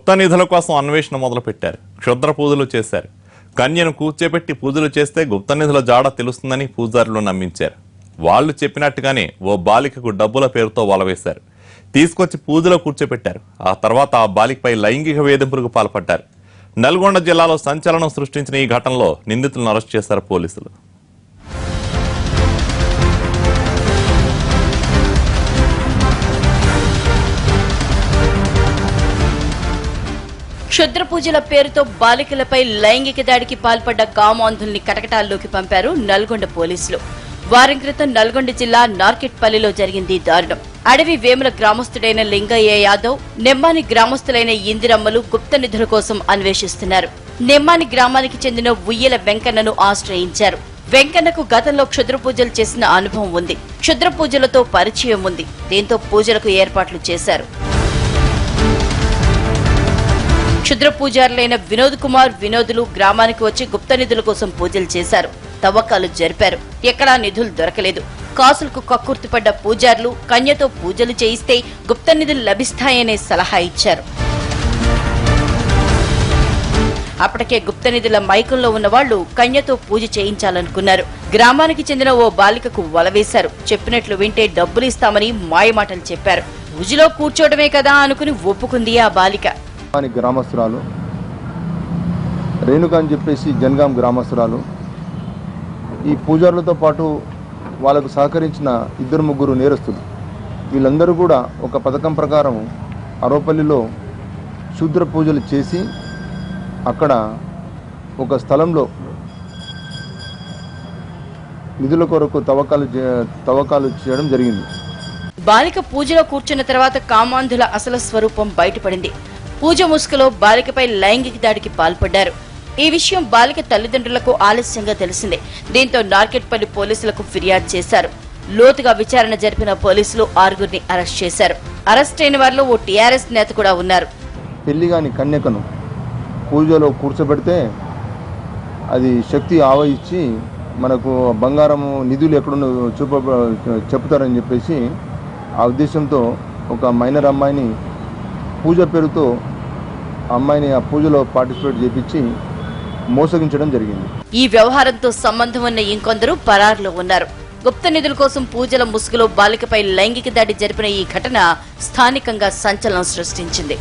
గుప్త నిధుల కోసం అన్వేషణ మొదలుపెట్టారు. క్షుద్ర పూజలు చేశారు. కన్యను కూర్చోబెట్టి పూజలు చేస్తే గుప్త నిధుల జాడ తెలుస్తుందని పూజారులు నమ్మించారు. వాళ్లు చెప్పినట్టుగానే ఓ బాలికకు డబ్బుల పేరుతో వలవేశారు. తీసుకొచ్చి పూజలో కూర్చోబెట్టారు. ఆ తర్వాత ఆ బాలికపై లైంగిక వేధింపులకు పాల్పడ్డారు. నల్గొండ జిల్లాలో సంచలనం సృష్టించిన ఈ ఘటనలో నిందితులను అరెస్ట్ చేశారు పోలీసులు. క్షుద్ర పూజల పేరుతో బాలికలపై లైంగిక దాడికి పాల్పడ్డ కామాంధుల్ని కటకటాల్లోకి పంపారు నల్గొండ పోలీసులు. వారం క్రితం నల్గొండ జిల్లా నార్కెట్పల్లిలో జరిగింది దారుణం. అడవి వేముల గ్రామస్తుడైన లింగయ్య యాదవ్, నెమ్మాని గ్రామస్తులైన ఇందిరమ్మలు గుప్త నిధుల కోసం అన్వేషిస్తున్నారు. నెమ్మాని గ్రామానికి చెందిన ఉయ్యల వెంకన్నను ఆశ్రయించారు. వెంకన్నకు గతంలో క్షుద్ర పూజలు చేసిన అనుభవం ఉంది. క్షుద్ర పూజలతో పరిచయం ఉంది. దీంతో పూజలకు ఏర్పాట్లు చేశారు. క్షుద్ర పూజారులైన వినోద్ కుమార్, వినోదులు గ్రామానికి వచ్చి గుప్త నిధుల కోసం పూజలు చేశారు. తవ్వకాలు జరిపారు. ఎక్కడా నిధులు దొరకలేదు. కాసులకు కక్కుర్తిపడ్డ పూజారులు కన్యతో పూజలు చేయిస్తే గుప్త నిధులు లభిస్తాయనే సలహా ఇచ్చారు. అప్పటికే గుప్త నిధుల మైకంలో ఉన్న వాళ్లు కన్యతో పూజ చేయించాలనుకున్నారు. గ్రామానికి చెందిన ఓ బాలికకు వలవేశారు. చెప్పినట్లు వింటే డబ్బులు ఇస్తామని మాయమాటలు చెప్పారు. పూజలో కూర్చోవడమే కదా అనుకుని ఒప్పుకుంది ఆ బాలిక. గ్రామస్తురాలు రేణుక అని చెప్పేసి జనగాం గ్రామస్తురాలు. ఈ పూజారులతో పాటు వాళ్ళకు సహకరించిన 2-3 నేరస్తులు, వీళ్ళందరూ కూడా ఒక పథకం ప్రకారం అరోపల్లిలో శూద్ర పూజలు చేసి అక్కడ ఒక స్థలంలో నిధుల కొరకు తవ్వకాలు చేయడం జరిగింది. బాలిక పూజలో కూర్చున్న తర్వాత కామాంధుల అసలు స్వరూపం బయటపడింది. పూజ ముసుగులో బాలికపై లైంగిక దాడికి పాల్పడ్డారు. ఈ విషయం బాలిక తల్లిదండ్రులకు ఆలస్యంగా తెలిసింది. దీంతో నార్కెట్పల్లి పోలీసులకు ఫిర్యాదు చేశారు. లోతుగా విచారణ జరిపిన పోలీసులు 6గురిని అరెస్ట్ చేశారు. అరెస్ట్ అయిన వారిలో ఓ టీఆర్ఎస్ నేత కూడా ఉన్నారు. పెళ్లిగాని కన్యకను పూజలో కూర్చోబెడితే అది శక్తి ఆవహించి మనకు బంగారం నిధులు ఎక్కడున్న చెప్తారని చెప్పేసి ఆ ఉద్దేశంతో ఒక మైనర్ అమ్మాయిని పూజ పేరుతో అమ్మాయిని ఆ పూజలో పార్టిసిపేట్ చేపించి మోసగించడం జరిగింది. ఈ వ్యవహారంతో సంబంధం ఉన్న ఇంకొందరు పరారులో ఉన్నారు. గుప్త నిధుల కోసం పూజల ముసుగులో బాలికపై లైంగిక దాడి జరిపిన ఈ ఘటన స్థానికంగా సంచలనం సృష్టించింది.